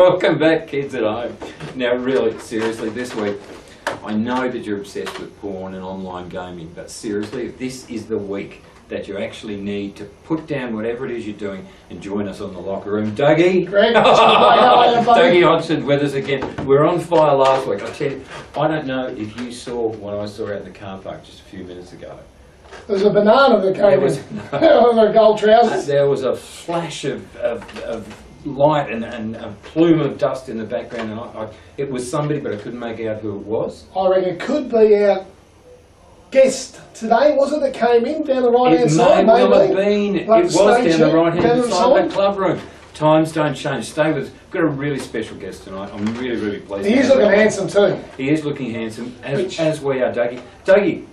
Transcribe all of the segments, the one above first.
Welcome back, kids at home. Now, really, seriously, this week, I know that you're obsessed with porn and online gaming, but seriously, this is the week that you actually need to put down whatever it is you're doing and join us on the locker room. Dougie! Greg, Dougie Hodgson with us again. We were on fire last week. I tell you, I don't know if you saw what I saw out in the car park just a few minutes ago. There's a banana that came with the gold trousers. There was a flash of light and a plume of dust in the background, and it was somebody, but I couldn't make out who it was. I reckon it could be our guest today, was it, that came in down the right hand side? It may well have been. It was down the right hand side of the club room. Times don't change. Stay with us. We've got a really special guest tonight. I'm really pleased. He is looking handsome too. He is looking handsome, as we are, Dougie. Dougie,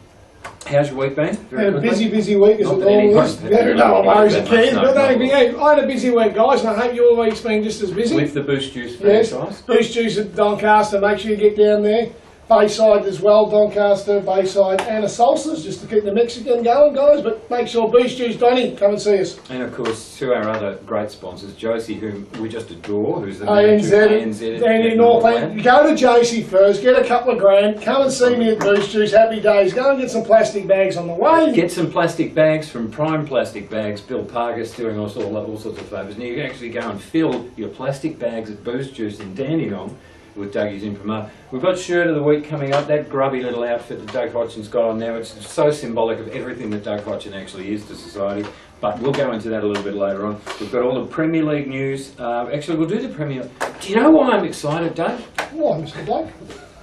how's your week been? Had a busy week as it always is. No worries, but I had a busy week, guys, and I hope your week's been just as busy. With the Boost Juice franchise. Yes, Boost Juice at Doncaster. Make sure you get down there. Bayside as well, Doncaster, Bayside and a Salsas, just to keep the Mexican going, guys. But make sure Boost Juice, Donny, come and see us. And of course, to our other great sponsors, Josie, whom we just adore, who's the ANZ and in Northland. Go to Josie first, get a couple of grand, come and see me at Boost Juice. Happy days. Go and get some plastic bags on the way. Get some plastic bags from Prime Plastic Bags. Bill Parker's doing all sorts of favours. And you can actually go and fill your plastic bags at Boost Juice in Dandenong with Dougie's Imprimatur. We've got Shirt of the Week coming up, that grubby little outfit that Doug Hodgson's got on now. It's so symbolic of everything that Doug Hodgson actually is to society, but we'll go into that a little bit later on. We've got all the Premier League news. Actually, we'll do the Premier. Do you know why I'm excited, Doug? Why, Mr. Doug?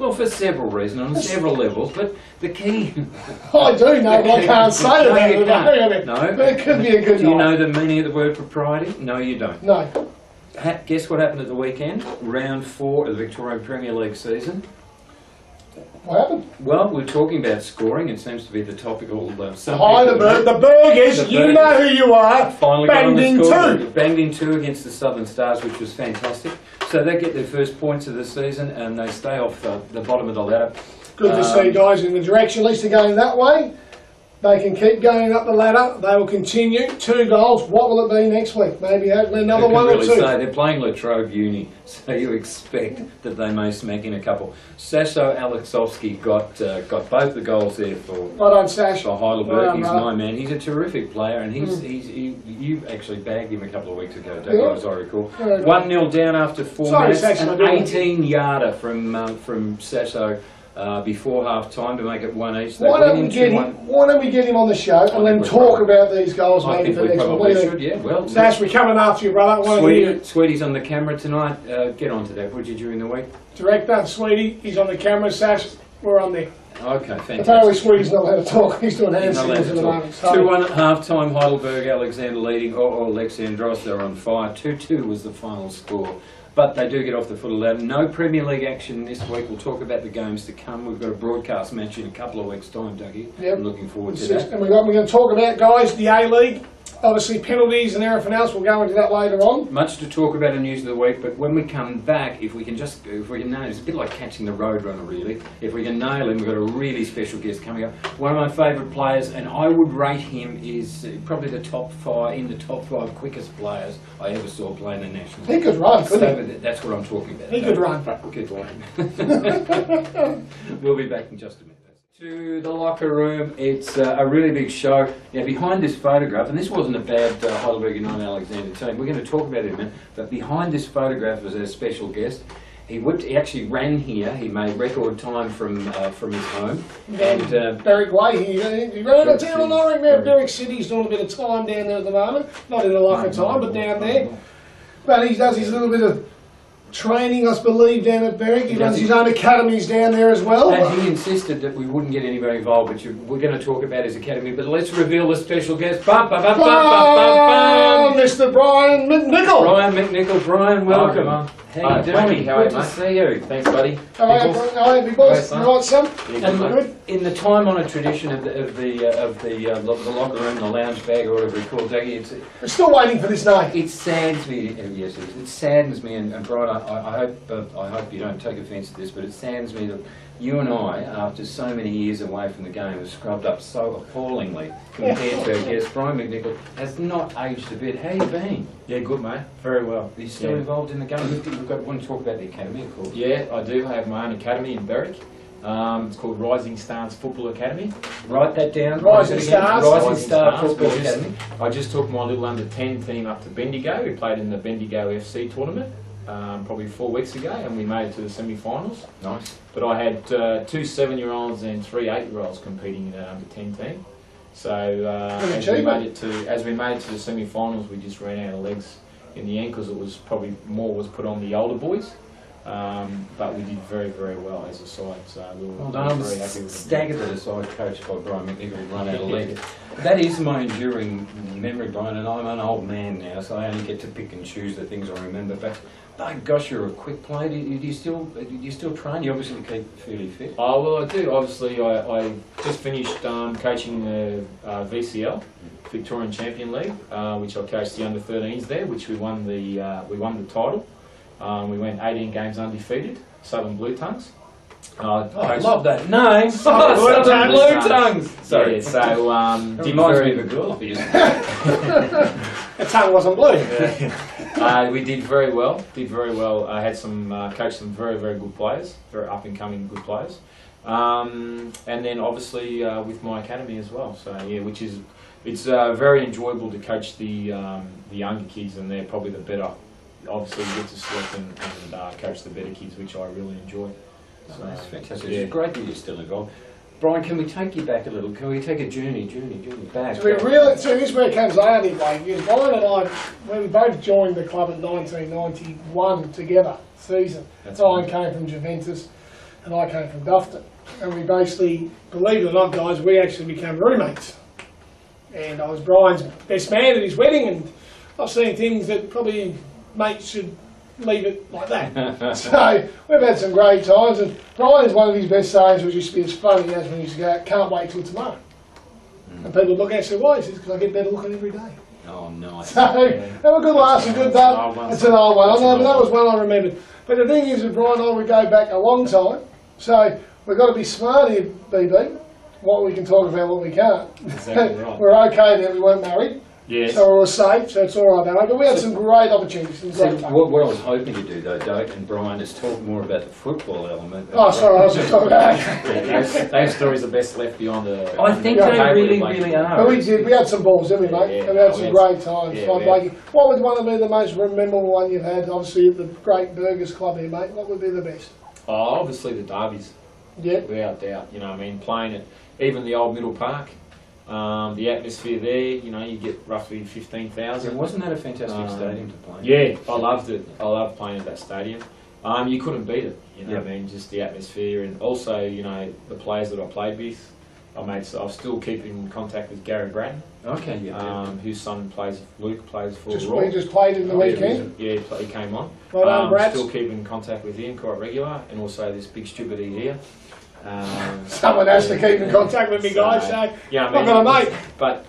Well, for several reasons, on several levels, but the key... I do know, but I can't say that. No, but it could be a good night. Do you know the meaning of the word propriety? No, you don't. No. Guess what happened at the weekend? Round 4 of the Victorian Premier League season. What happened? Well, we're talking about scoring. It seems to be the topical... The Burgers, you know who you are. Finally banged in two. Banged in 2 against the Southern Stars, which was fantastic. So they get their first points of the season and they stay off the bottom of the ladder. Good to see guys in the direction. At least they're going that way. They can keep going up the ladder. They will continue. 2 goals. What will it be next week? Maybe hopefully another one or 2. They're playing La Trobe Uni, so you expect that they may smack in a couple. Sasso Alexovsky got both the goals there for Heidelberg. He's my man. He's a terrific player, and you actually bagged him a couple of weeks ago, as I recall. 1-0 down after 4 minutes. An 18-yarder from Sasso. Before half time to make it 1 each. Why don't we get him on the show and then talk about these goals maybe for next week? Should, yeah. Well, Sash, we're coming after you, brother. Sweetie's on the camera tonight. Get onto that, would you, during the week? Director, Sweetie, he's on the camera. Sash, we're on there. Okay, fantastic. Apparently Sweetie's not allowed to talk. He's doing hand signals at the moment. 2-1 at half time, Heidelberg, Alexander leading. Alexandros, they're on fire. 2-2 was the final score. But they do get off the foot of the ladder. No Premier League action this week. We'll talk about the games to come. We've got a broadcast match in a couple of weeks' time, Dougie. Yep. I'm looking forward to that. And we're going to talk about, guys, the A-League. Obviously, penalties and everything else. We'll go into that later on. Much to talk about in News of the Week, but when we come back, if we can nail it, it's a bit like catching the Roadrunner, really. If we can nail him, we've got a really special guest coming up. One of my favourite players, and I would rate him is probably the top 5 quickest players I ever saw playing the National. He could run, couldn't he? That's what I'm talking about. He could run. Good one. We'll be back in just a minute. To the locker room, it's a really big show. Now, behind this photograph, and this wasn't a bad Heidelberg United Alexander team, we're going to talk about it in a minute, but behind this photograph was our special guest. He actually ran here. He made record time from his home. And Berwick Way, he ran a town on Oring there. Berwick City's doing a bit of time down there at the moment. Not in the locker time, but down there. But he does his little bit of training, I believe, down at Berwick. He runs his own academies down there as well. And he insisted that we wouldn't get anybody involved, but we're going to talk about his academy. But let's reveal the special guest. Mr. Brian McNicol. Brian, welcome. How you doing? How are you, Good to see you. Thanks, buddy. All right, big boys. Right, son. Good. In the time-honoured tradition of the locker room, the lounge bag, or whatever we call it, we're still waiting for this night. It saddens me. Yes, it saddens me, and Brian, I hope you don't take offence to this, but it saddens me that you and I, after so many years away from the game, have scrubbed up so appallingly compared to our guest. Brian McNicol has not aged a bit. How you been? Yeah, good mate, very well. Are you still involved in the game? Want to talk about the academy, of course. Yeah, I do have my own academy in Berwick. It's called Rising Stars Football Academy. Write that down. Rising Stars. Rising Star Football Academy. I just took my little under 10 team up to Bendigo. We played in the Bendigo FC tournament probably 4 weeks ago, and we made it to the semi-finals. Nice. But I had 2 7-year-olds and 3 8-year-olds competing in that under 10 team. So as we made it to the semi-finals, we just ran out of legs in the end because it was probably more was put on the older boys. But we did very, very well as a side, so we were very happy with it. Staggered that a side coached by Brian McNicol run out of leg. That is my enduring memory, Brian, and I'm an old man now, so I only get to pick and choose the things I remember. But by gosh, you're a quick player. Do you still train? You obviously keep fairly fit. Oh well, I do. Obviously, I just finished coaching the VCL, Victorian Champion League, which I coached the under-13s there, which we won the title. We went 18 games undefeated, Southern Blue Tongues. I love that name. Southern Blue Tongues. Sorry, so it reminds me of a girl. The tongue wasn't blue. We did very well. I had coached some very, very good players, very up and coming good players, and then obviously with my academy as well. So yeah, it's very enjoyable to coach the younger kids, and they're probably the better. Obviously, you get to select and coach the better kids, which I really enjoy. So that's fantastic. Yeah. It's great that you're still involved. Brian, can we take you back a little? Can we take a journey back? So this is where it comes out anyway. Because Brian and I, we both joined the club in 1991 together, season. Brian came from Juventus and I came from Dufton. And we basically, believe it or not guys, we actually became roommates. And I was Brian's best man at his wedding, and I've seen things that probably mates should leave it like that. So we've had some great times, and Brian's one of his best sayings, which used to be as funny as when he used to go, "Can't wait till tomorrow." And people look at us and say, "Why?" He says, "Because I get better looking every day." Oh, nice. So have a good laugh and good done. It's an old one. I know, but that was one I remembered. But the thing is, with Brian and I, we go back a long time. So we've got to be smart here, BB. What we can talk about, what we can't. Exactly right. We're okay that we weren't married. Yes. So we were safe, so it's all right that way. But we had some great opportunities. What I was hoping to do, though, Doug and Brian, is talk more about the football element. Oh, sorry, I was just talking about that. Those stories are best left beyond the... I think they really are. But we had some balls, didn't we, mate? Yeah, and we had some great times. Yeah, what would one of be the most memorable one you've had, obviously, at the great Burgers Club here, mate? What would be the best? Oh, obviously the derbies. Yeah. Without doubt, you know what I mean? Playing at even the old Middle Park. The atmosphere there, you know, you get roughly 15,000. Wasn't that a fantastic stadium to play in? Yeah, I loved it. I loved playing at that stadium. You couldn't beat it, you know what I mean? Just the atmosphere, and also, you know, the players that I played with. I still keep in contact with Gary Bratton. Okay, whose son Luke plays for We Royal. just played in the weekend. Yeah, he came on. Still keep in contact with him quite regular, and also this big stupid here. Someone has to keep in contact with me, guys. So yeah, I'm not gonna mate. But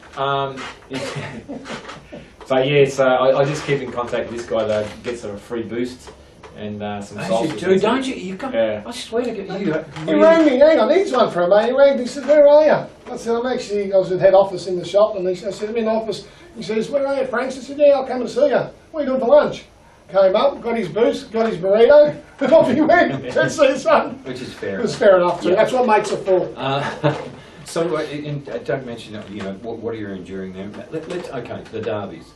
so yeah, so I just keep in contact with this guy that gets a free boost and some salsa. You do, don't you? You come. Yeah. I swear to God, you. He rang me. Hang on, he's one for a mate. He rang me. He said, "Where are you?" I said, "I'm actually." I was at head office in the shop, and I said, "I'm in the office." He says, "Where are you, Frank?" I said, "Yeah, I'll come and see you. What are you doing for lunch?" Came up, got his boost, got his burrito, and off he went to see his son. Which is fair. It was fair enough too. That's what mates are for. So, Doug mentioned, you know, what are you enduring there? Okay, the derbies.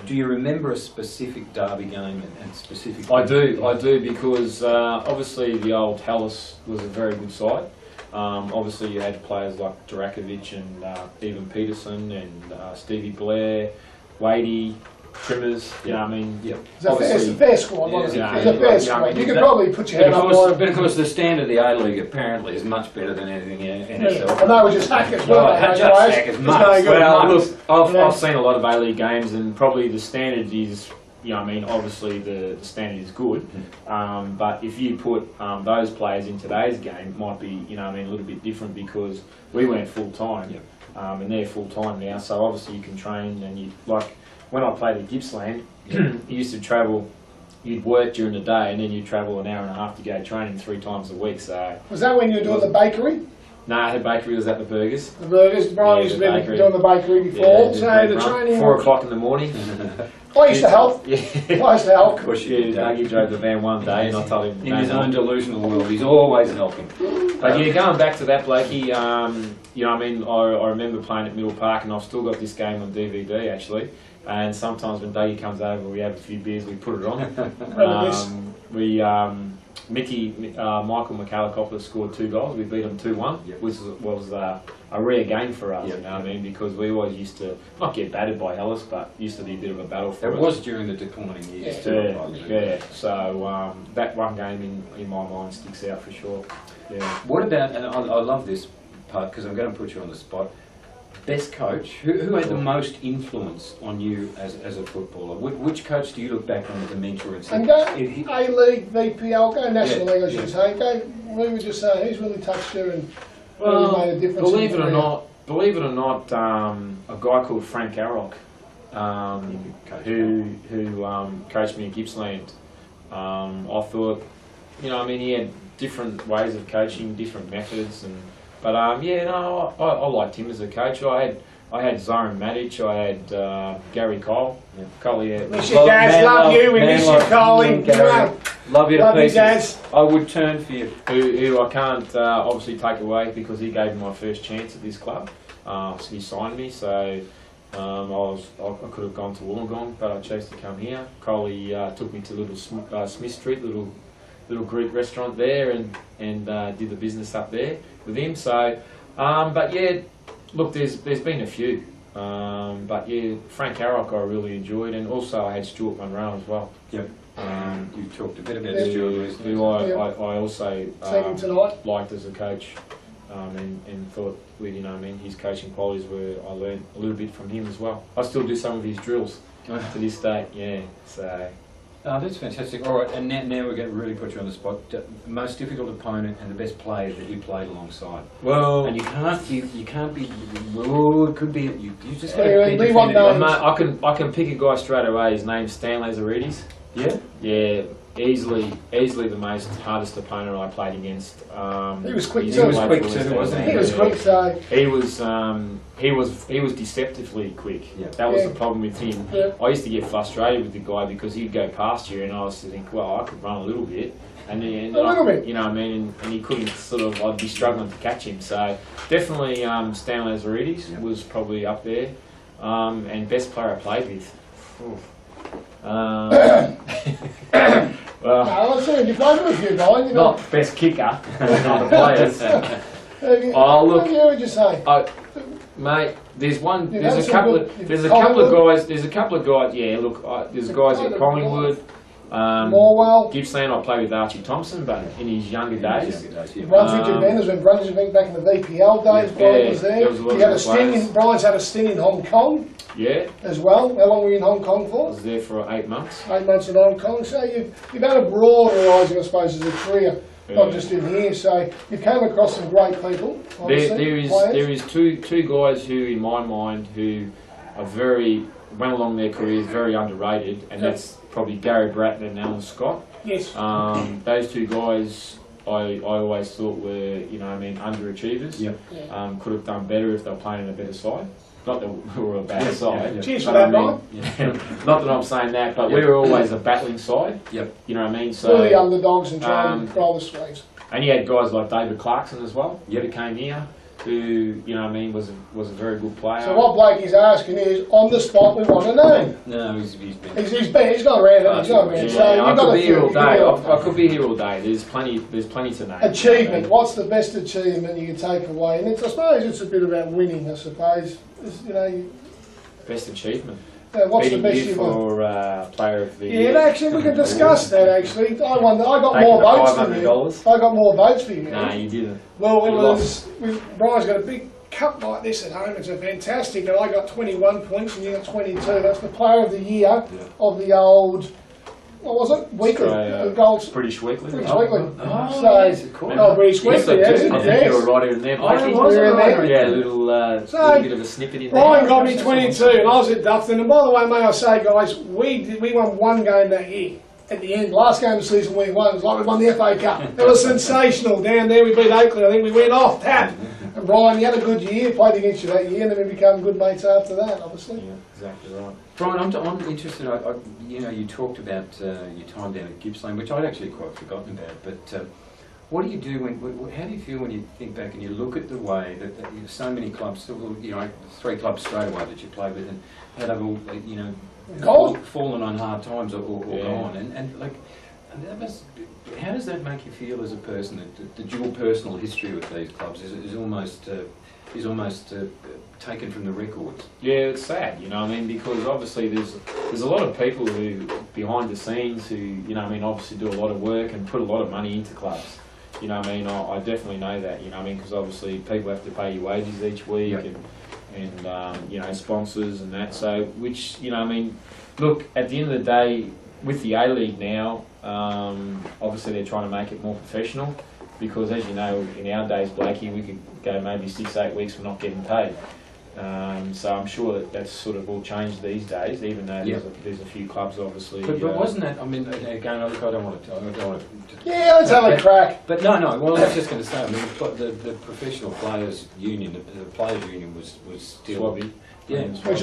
Do you remember a specific derby game and specific? I do because obviously the old Hellas was a very good side. Obviously you had players like Durakovic and Evan Peterson and Stevie Blair, Wadey, Trimmers, you know what I mean? Yep. It's a fair squad, wasn't it? Yeah, It's a fair squad. You could probably put your head up more. But of course the standard of the A-League apparently is much better than anything in NSL. And they were just hackers, weren't they? Just hackers, much. Well, look, I've seen a lot of A-League games, and probably the standard is, you know what I mean, obviously the standard is good, but if you put those players in today's game, it might be, you know what I mean, a little bit different because we went full-time, and they're full-time now, so obviously you can train, and you, like, when I played at Gippsland, you used to travel you'd work during the day and then you'd travel an hour and a half to go training 3 times a week. So Was that when you were doing the bakery? no, the bakery was at the burgers. The burgers. Brian Yeah, used to the be bakery. doing the bakery before. Yeah, So the training. 4 o'clock in the morning. I used to help. Yeah. I used to help. Of course you Yeah, did. Dougie drove the van one day and I told him. In his own delusional world, he's always helping. But yeah, going back to that, Blakey, you know, I mean, I remember playing at Middle Park, and I've still got this game on DVD actually. And sometimes when Dougie comes over, we have a few beers, we put it on. Michael McAllicopolis scored 2 goals. We beat him 2-1, Yep. which was a rare game for us. Yep. You know what I mean? Because we always used to not get battered by Hellas, but used to be a bit of a battle for It us. was during the declining years Yeah. too. I Yeah, believe. yeah. So that one game in my mind sticks out for sure. Yeah. What about, and I love this part because I'm going to put you on the spot, best coach, who had the most influence on you as a footballer? Which coach do you look back on as a mentor and say, And go he- A-League, VPL, go National Yeah, League, I should yeah. say. Go, we would just say, who's really touched you and really made a difference? believe in it or your not, a guy called Frank Arrock, who coached me at Gippsland. I thought, you know, I mean, he had different ways of coaching, different methods, I liked him as a coach. I had Zoran Matic, I had Gary Cole. Yeah. Cole, yeah. Miss you, Gaz, love you, we miss you, Colin. Love you to Love you, pieces. Gaz. I would turn for you. Who I can't obviously take away because he gave me my first chance at this club. So he signed me, so I could have gone to Wollongong, but I chose to come here. Coley took me to little Smith Street, little Greek restaurant there, and did the business up there with him. So, but yeah, look, there's been a few, but yeah, Frank Arrock I really enjoyed, and also I had Stuart Munro as well. Yep. You talked a bit about Yeah. Stuart recently. Who I also Seen him tonight. liked as a coach, and thought, well, you know, I mean, his coaching qualities were, I learned a little bit from him as well. I still do some of his drills to this day, yeah. So Oh, that's fantastic. All right, and now we're going to really put you on the spot. Most difficult opponent and the best player that you played alongside. well, And you can't be. Oh, it could be. You just got Yeah, to be we want definitive. those. I can pick a guy straight away. His name's Stan Lazaridis. Yeah. Yeah, easily the most hardest opponent I played against. He was quick he's too. played He was quick for too, West wasn't Ham. He was quick, so He was deceptively quick. Yeah. That was Yeah. the problem with him. Yeah. I used to get frustrated with the guy because he'd go past you, and I used to think, well, I could run a little bit, and then A little bit. you know what I mean, and he couldn't sort of. I'd be struggling to catch him. So definitely, Stan Lazaridis Yeah. was probably up there, and best player I played with. Well, no, I said you played with a few guys, you know. not best kicker, not the players. Oh, look. What would you say? Mate, there's one. You've There's had a some couple good- of. There's a couple of Collingwood. guys. There's a couple of guys. Yeah, look. There's guys at Collingwood. Morwell. Gippsland, I played with Archie Thompson, but in his younger days. Brunswick Um, Defenders when Brunswick went back in the VPL days, Yeah, Brian was there. there was a lot He had of a stint players. in, Brian's had a stint in Hong Kong Yeah, as well. How long were you in Hong Kong I for? was there for 8 months. 8 months in Hong Kong. So you've had a broad horizon, I suppose, as a career, not Yeah. just in here. So you've come across some great people. Obviously, There is two guys who, in my mind, who are very went along their careers very underrated, and Yep. that's probably Gary Bratton and Alan Scott. Yes. Those two guys, I always thought were, you know, I mean, underachievers. Yep. Yeah. Could have done better if they were playing in a better side. Not that we were a bad Yeah, side. yeah. Cheers for but that, I Brian. mean, not that I'm saying that, but we Yep. were always a battling side. Yep. You know what I mean? Still the So, underdogs and trying to roll the sleeves. and you had guys like David Clarkson as well. Yep. Who came here, who, you know what I mean, was a very good player. So what Blakey's asking is, on the spot, we want to know. No, he's been. He's gone around it, he's gone around. Yeah, So I you've got could a be here all few. day. I could be here all day. There's plenty to know. Achievement. What's the best achievement you can take away? And it's, I suppose it's a bit about winning, I suppose. It's, you know, Best achievement. what's Beating the best you you won? for player of the Yeah, year. actually, we can discuss that, actually. I won. I got Taking more the votes than you. $500. I got more votes for you. Nah, you didn't. Well, it You was. Brian's got a big cup like this at home. It's a fantastic. And I got 21 points and you got 22. That's the player of the year of the old. What was it? Weekly. Australia, Gold. British Weekly. British Oh, Weekly. Oh, So- yes, of course. Oh, British Yes, Weekly, I yes. think Yes. you were right in there, Blakey. I was We're in right. there. Yeah, a little bit of a snippet in there. Brian got me 22 and I was at Dufton. And by the way, may I say, guys, we won one game that year. at the end, last game of the season we won, it was like we won the FA Cup. It was sensational. Down there we beat Oakley, I think we went off tap. And Brian, he had a good year, played against you that year, and then we became good mates after that, obviously. Yeah, exactly right. Brian, I'm interested. You talked about your time down at Gippsland, which I'd actually quite forgotten about. But what do you do how do you feel when you think back and you look at the way that so many clubs, 3 clubs straight away that you played with, and how they've all fallen on hard times or gone, and like. How does that make you feel as a person? The dual personal history with these clubs is almost taken from the records. Yeah, it's sad, because obviously there's a lot of people who behind the scenes who obviously do a lot of work and put a lot of money into clubs. I definitely know that. Because obviously people have to pay you wages each week, yep. and sponsors and that. So which look, at the end of the day, with the A-League now, obviously they're trying to make it more professional, because as you know, in our days, Blakey, we could go maybe 6-8 weeks for not getting paid. So I'm sure that's sort of all changed these days, even though there's a few clubs obviously. But wasn't that? I mean, again, look, I don't want to. Yeah, let's have a crack. But no. Well, I was just going to say, I mean, the professional players' union, the players' union was still. Swabby. Yeah, which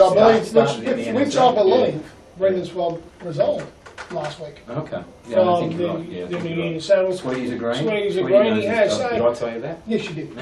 I believe Brendan Swab resigned last week. Okay. Yeah, I think you're right. Yeah, so Sweety's agreeing. Sweety's agreeing. He has. Did I tell you that? Yes, you did.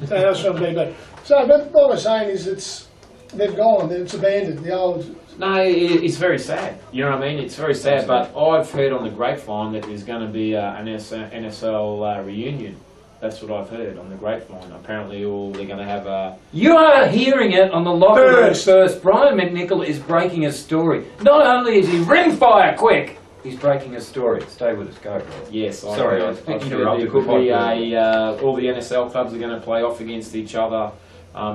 So that's what I'm doing. So, but what I'm saying is, they've gone. It's abandoned. The old. No, it's very sad. You know what I mean? It's very sad. But I've heard on the grapevine that there's going to be an NSL reunion. That's what I've heard on the grapevine. Apparently, they're going to have a. You are hearing it on the locker room first. Brian McNicol is breaking a story. Not only is he rimfire quick, he's breaking a story. Stay with us, go. Yes, sorry, I interrupted. There could be all the NSL clubs are going to play off against each other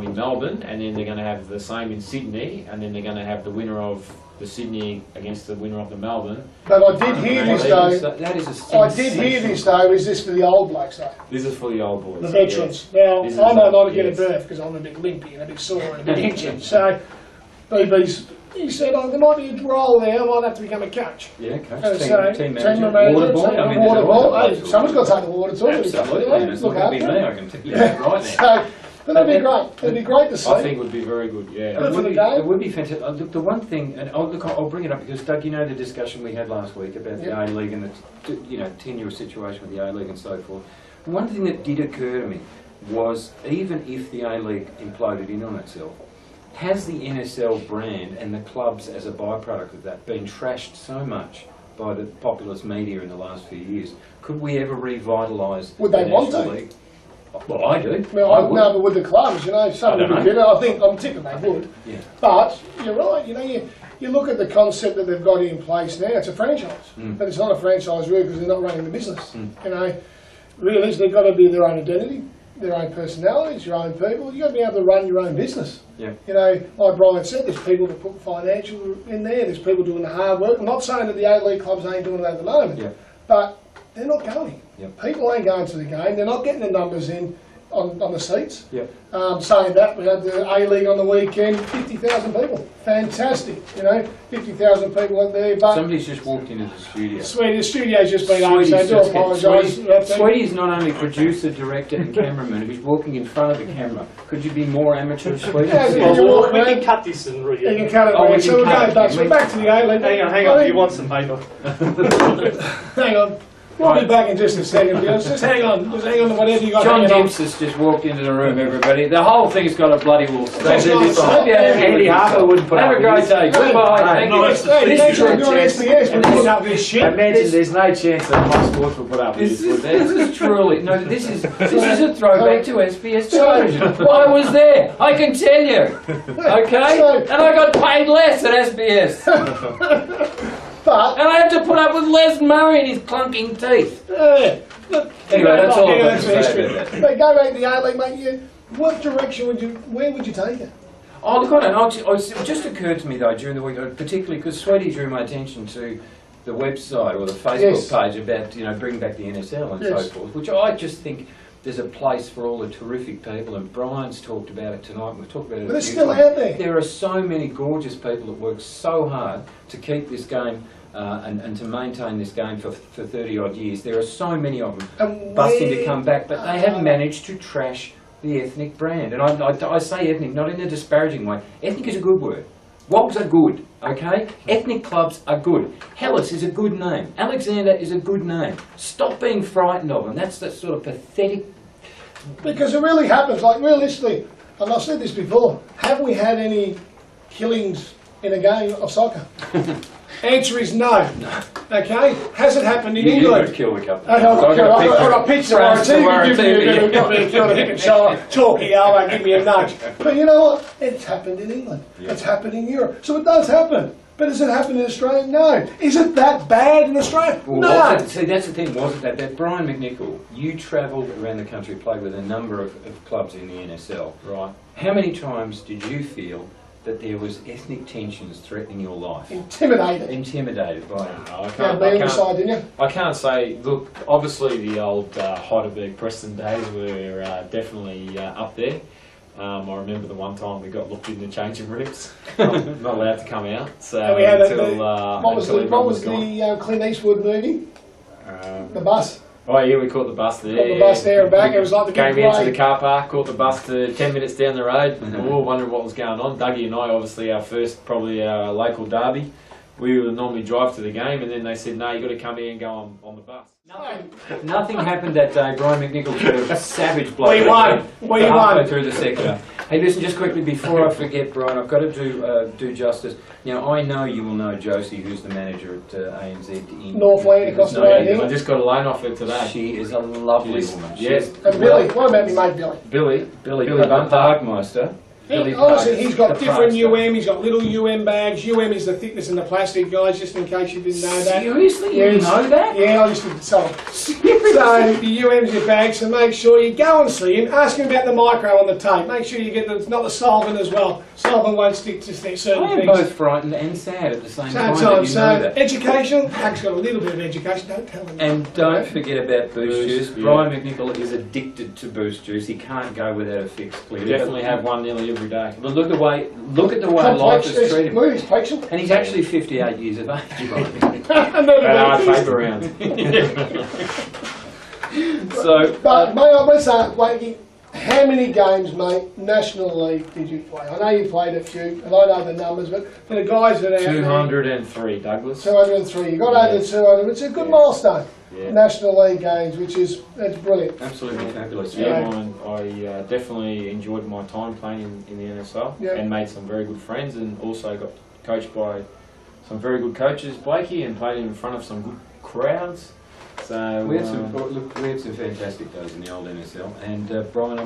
in Melbourne, and then they're going to have the same in Sydney, and then they're going to have the winner of the Sydney against the winner of the Melbourne. But I did hear this though. That is I did hear this though. Is this for the old blokes though? This is for the old boys. The veterans. Yes. Now I might not get a berth because I'm a bit limpy and a bit sore and a bit injured. So he said, there might be a role there. I might have to become a coach. Yeah, coach. Team manager. Water boy. I mean, water boy. Hey, someone's got to take the water too. Absolutely. It's not going to be me. I can tell you that right now. But that'd be great. It'd be great to see. I think it would be very good, yeah. It would be fantastic. Look, the one thing, and I'll bring it up because, Doug, you know the discussion we had last week about the A-League and the 10-year situation with the A-League and so forth. One thing that did occur to me was, even if the A-League imploded in on itself, has the NSL brand and the clubs as a byproduct of that been trashed so much by the populist media in the last few years? Could we ever revitalise the National League? Well, I do. Well, no, but with the clubs, some would be better. I'm thinking they would. Yeah. But you're right. You look at the concept that they've got in place now. It's a franchise, but it's not a franchise really because they're not running the business. Really, they've got to be their own identity, their own personalities, your own people. You've got to be able to run your own business. Yeah. Like Brian said, there's people that put financial in there. There's people doing the hard work. I'm not saying that the A-League clubs ain't doing it at the moment, but they're not going. Yep. People ain't going to the game. They're not getting the numbers in on the seats. Yep. Saying that, we had the A-League on the weekend, 50,000 people. Fantastic, 50,000 people out there. But somebody's just walked into the studio. Sweetie, the studio's just been on, so I do apologise. Sweetie's not only producer, director and cameraman, he's walking in front of the camera. Could you be more amateur, Sweetie? Yeah, we can cut this and you can cut it around. So we'll go back. So back to the A-League. Hang on, you want some paper? Hang on. We'll be back in just a second. Just hang on to whatever you got. John Gibbs has just walked into the room, everybody. The whole thing's got a bloody wolf. Andy Harper wouldn't put Have up a great day. Goodbye. Thank you. Imagine there's no chance that Fox Sports will put up with this. This is truly this is a throwback to SBS television. I was there. I can tell you. Okay, and I got paid less at SBS. But and I have to put up with Les Murray and his clunking teeth. Anyway, that's all I've got to say about that. But go back to the A-League, mate. What direction where would you take it? Oh, look, I don't know. It just occurred to me, though, during the week, particularly because Sweetie drew my attention to the website or the Facebook page about, bringing back the NSL and so forth, which I just think there's a place for all the terrific people, and Brian's talked about it tonight, and we've talked about it. But it's still out there. There are so many gorgeous people that work so hard to keep this game and to maintain this game for 30 odd years. There are so many of them And busting to where- come back, but they have managed to trash the ethnic brand. And I say ethnic, not in a disparaging way. Ethnic is a good word. Wogs are good, okay? Ethnic clubs are good. Hellas is a good name. Alexander is a good name. Stop being frightened of them. That's that sort of pathetic. Because it really happens, like realistically, and I've said this before, have we had any killings in a game of soccer? Answer is no. Okay? Has it happened in You England? got killed a couple. I've got a picture on France TV, tomorrow, give me a TV. bit of got me killed a hip and shoulder, talky elbow, give me a nudge. But you know what? It's happened in England. Yeah. It's happened in Europe. So it does happen. But has it happened in Australia? No. Is it that bad in Australia? Well, No. see, that's the thing, wasn't that? That Brian McNicol, you travelled around the country, played with a number of clubs in the NSL. Right. How many times did you feel that there was ethnic tensions threatening your life? Intimidated. Intimidated by it. No, I Yeah, can't. me I on the can't. side, didn't you? I can't say. Look, obviously the old Heidelberg Preston days were definitely up there. I remember the one time we got looked in the changing rooms, not allowed to come out. So And we had until, what was everyone the Clint Eastwood movie? gone. The bus. Oh yeah, we caught the bus there. Caught the bus there and back. It was like the Came big into parade. the car park, caught the bus to 10 minutes down the road. And we were wondering what was going on. Dougie and I, obviously our first, probably our local derby. We would normally drive to the game, and then they said, "No, you got to come here and go on the bus." Nothing happened that day. Brian McNicol put a savage blow. We won. We halfway won. through the second half. Hey, listen, just quickly before I forget, Brian, I've got to do justice. Now, I know you will know Josie, who's the manager at ANZ in Northland across the road here. I just got a loan off her today. She is a lovely Yes. woman. Yes. She's- And Billy. What about me mate Billy? Billy Bumper. Parkmeister. Billy Honestly, Park, he's got the different Parkster. UM. He's got little UM bags. UM is the thickness and the plastic, guys, just in case you didn't know that. Seriously? You Yes. know that? Yeah, I used to sell them. So, the UM's your bag, so make sure you go and see him. Ask him about the micro on the tape. Make sure you get not the solvent as well. Solvent won't stick to certain I am things. both frightened and sad at the same time. that Sometimes, you know that. education. Hank's got a little bit of education. Don't tell him. And don't forget about Boost Boost, Juice. yeah. Brian McNicol is addicted to Boost Juice. He can't go without a fix, clearly. Definitely have one nearly every day. But look at the way life Complex, has there's treated him. movies, patient. And he's actually 58 years of age. Hard paper round. So, But mate, I must say, Wakey, how many games, mate, National League did you play? I know you played a few, and I know the numbers, but for the guys that are out there, 203, Douglas. 203. You got over 200. It's a good milestone. Yeah. National League games, that's brilliant. absolutely fabulous. Yeah, I definitely enjoyed my time playing in the NSL Yeah. and made some very good friends, and also got coached by some very good coaches, Blakey, and played in front of some good crowds. So We had some fantastic days in the old NSL, and Brian,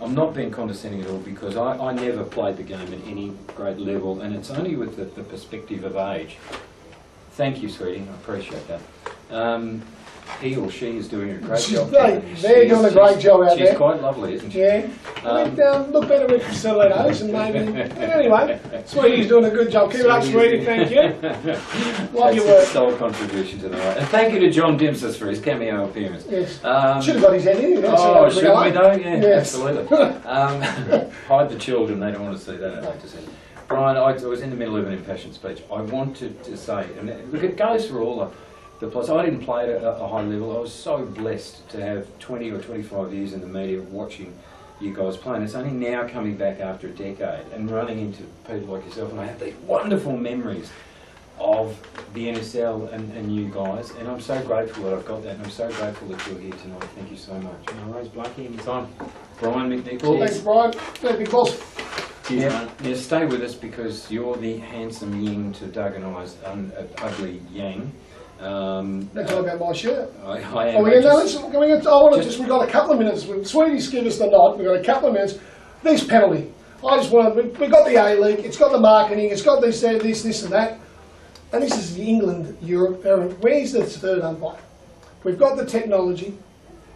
I'm not being condescending at all, because I never played the game at any great level, and it's only with the perspective of age. Thank you, sweetie, I appreciate that. He or she is doing a great job. They're doing a great job out She's there. quite lovely, isn't she? Yeah. I think look better with stilettos and maybe. Anyway, Sweetie's doing a good job. Keep it up, Sweetie. Thank you. Love your That's work. his sole contribution to the night. And thank you to John Dimsis for his cameo appearance. Yes. Um, Should have got his head in. Oh, should we though? Yeah, Yes. absolutely. Hide the children, they don't want to see that, I hate to say. Brian, I was in the middle of an impassioned speech. I wanted to say, and look, it goes for all the plus. I didn't play at a high level. I was so blessed to have 20 or 25 years in the media watching you guys play. And it's only now coming back after a decade and running into people like yourself, and I have these wonderful memories of the NSL and you guys, and I'm so grateful that I've got that, and I'm so grateful that you're here tonight. Thank you so much. No worries, Blakey, anytime. Brian McNicol. Thanks, Brian. That'd be close. Cheers, Now, mate. now stay with us, because you're the handsome yin to Doug and I's ugly yang. That's all about my shirt. I am. Oh, we're we've got a couple of minutes. Sweetie's give us the nod. We've got a couple of minutes. This penalty. I just want to, we've got the A-League, it's got the marketing, it's got this and that. And this is England, Europe. Where's the third umpire? We've got the technology.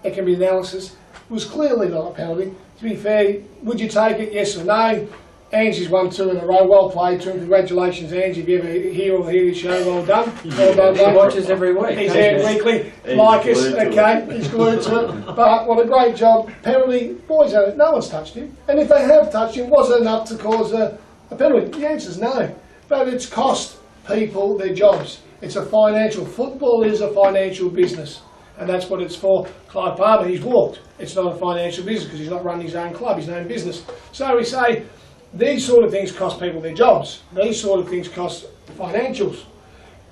It can be analysis. It was clearly not a penalty. To be fair, would you take it, yes or no? Angie's won 2 in a row. Well played to him. Congratulations, Angie. If you ever hear or hear this show, well done. Well done, He mate. watches every week. He's there weekly. Like us, okay? He's glued to it. But what a great job. Penalty, boys, no one's touched him. And if they have touched him, was it enough to cause a penalty? The answer's no. But it's cost people their jobs. It's a financial, football is a financial business. And that's what it's for. Clive Palmer, he's walked. It's not a financial business because he's not running his own club, his own business. So we say these sort of things cost people their jobs. These sort of things cost financials.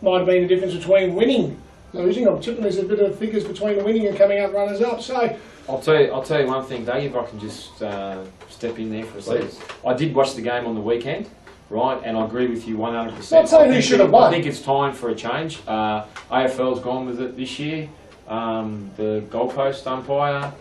Might have been the difference between winning, losing. I'm tipping there's a bit of figures between winning and coming out runners up. So I'll tell you one thing, Dave, if I can just step in there for a second. I did watch the game on the weekend, right, and I agree with you 100%. Not saying who should have won. I think it's time for a change. AFL's gone with it this year. The goalpost umpire,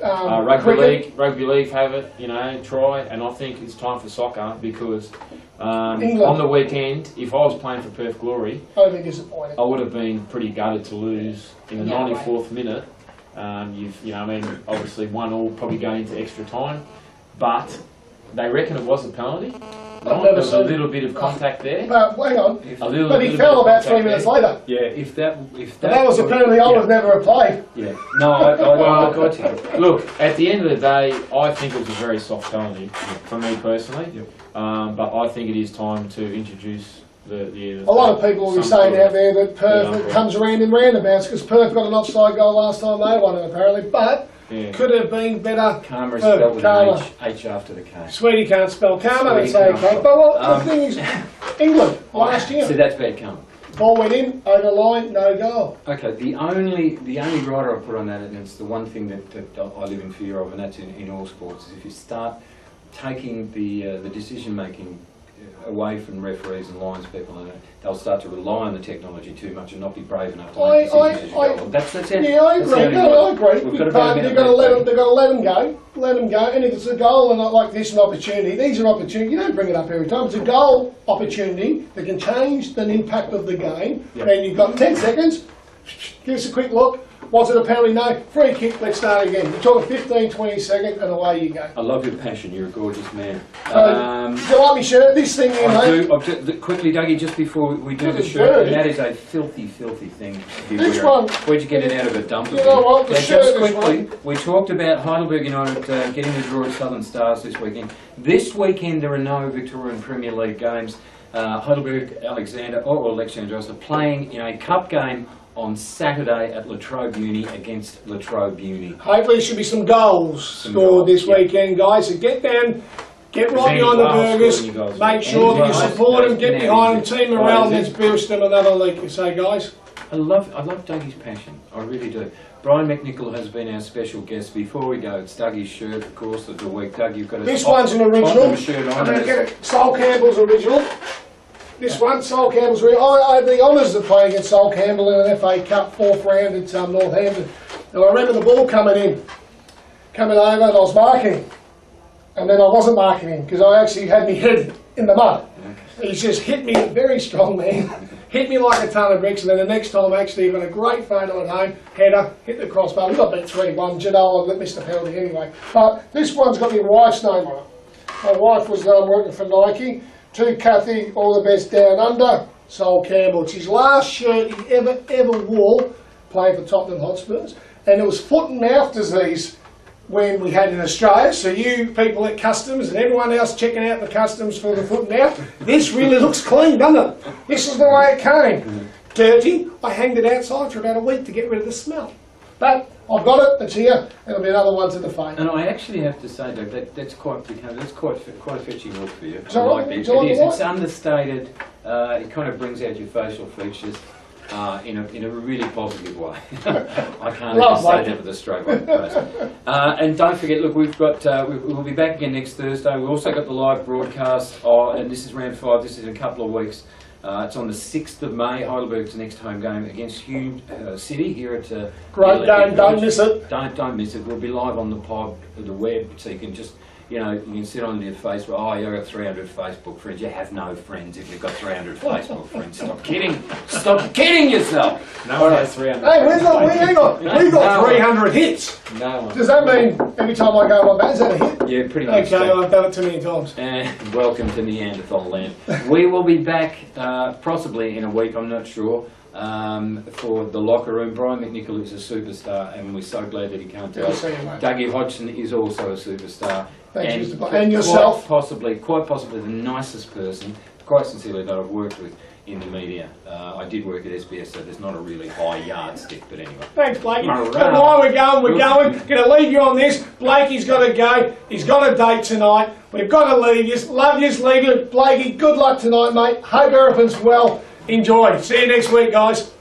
rugby league have it, you know, try, and I think it's time for soccer because on the weekend, if I was playing for Perth Glory, I'd be disappointed. I would have been pretty gutted to lose in the 94th minute. You know, I mean, obviously 1-1, probably going into extra time, but they reckon it was a penalty. Right? There was a little bit of contact there. But hang on, but he fell about 3 minutes later. Yeah, if that was a penalty I would have never played. Yeah, no, I got you. Look, at the end of the day, I think it was a very soft penalty for me personally. Yep. But I think it is time to introduce the a lot of people will be saying out there that Perth comes around in roundabouts because Perth got an offside goal last time they won it apparently, but could have been better. Karma is spelled with an H after the K. Sweetie can't spell karma, they say okay. But the thing is, England last year. So that's bad karma. Ball went in, over line, no goal. Okay, the only rider I put on that, and it's the one thing that I live in fear of, and that's in all sports, is if you start taking the decision making away from referees and lines people, and they'll start to rely on the technology too much and not be brave enough to make decisions as you go along. That's it. Yeah, I agree. No, I agree. They've got to let them go. Let them go. And if it's a goal and not like this, an opportunity, these are opportunities. You don't bring it up every time. It's a goal opportunity that can change the impact of the game. Yep. And you've got 10 seconds. Give us a quick look. Was it a penalty? No. Free kick, let's start again. You're talking 15, 20 seconds and away you go. I love your passion, you're a gorgeous man. Do you like me shirt? This thing here, mate? Quickly, Dougie, just before we do the shirt, that is a filthy, filthy thing to be Which wearing. one? Where'd you get it out of a dump? You know what, the shirt just is quickly, we talked about Heidelberg United getting the draw at Southern Stars this weekend. This weekend there are no Victorian Premier League games. Heidelberg Alexandra are playing in a cup game on Saturday at La Trobe Uni against La Trobe Uni. Hopefully there should be some goals scored this weekend, guys. So get down, get right behind the Burgers, make sure that you support them, get behind them, team morale, and let's boost them another league. You say, guys? I love Dougie's passion, I really do. Brian McNicol has been our special guest. Before we go, it's Dougie's shirt, of course, of the week. Doug, you've got a this one's an original. Shirt I'm going to get it. Sol Campbell's original. This one, Sol Campbell's original. I had the honours of playing against Sol Campbell in an FA Cup 4th round at Northampton. And I remember the ball coming over, and I was marking him. And then I wasn't marking him because I actually had my head in the mud. Okay. He's just hit me, very strong man, hit me like a ton of bricks, and then the next time actually got a great photo at home, header, hit the crossbar. We got beat 3-1, Janelle missed the penalty anyway. But this one's got my wife's name on it. My wife was working for Nike. To Kathy, all the best down under. Sol Campbell. It's his last shirt he ever wore playing for Tottenham Hotspurs. And it was foot and mouth disease when we had in Australia. So you people at Customs and everyone else checking out the Customs for the foot and mouth, this really looks clean, doesn't it? This is the way it came. Dirty. I hanged it outside for about a week to get rid of the smell. But I've got it, it's here, and there'll be another one to the fame. And I actually have to say, Doug, that's quite a fetching look for you. I like it. It's understated, it kind of brings out your facial features in a really positive way. I can't even say that with a straight one. And don't forget, look, we'll be back again next Thursday. We've also got the live broadcast, and this is round 5, this is in a couple of weeks. It's on the 6th of May, Heidelberg's next home game against Hume City here at... Great game, don't miss it. Don't miss it. We'll be live on the pod, the web, so you can just, you can sit on your Facebook, oh, you've got 300 Facebook friends. You have no friends if you've got 300 Facebook friends. Stop kidding. Stop kidding yourself. No one has 300. Hey, we got 300 hits. No one. Does that mean every time I go on that, is that a hit? Yeah, pretty much. Okay, I've done it too many times. And welcome to Neanderthal land. We will be back possibly in a week, I'm not sure, for the locker room. Brian McNicol is a superstar, and we're so glad that he can't tell us. Dougie Hodgson is also a superstar. And yourself. Quite possibly the nicest person, quite sincerely, that I've worked with. in the media. I did work at SBS, so there's not a really high yardstick, but anyway. Thanks, Blakey. All right. But while we're going, Going to leave you on this. Blakey's got to go. He's got a date tonight. We've got to leave you. Love you, leave you. Blakey, good luck tonight, mate. Hope everything's well. Enjoy. See you next week, guys.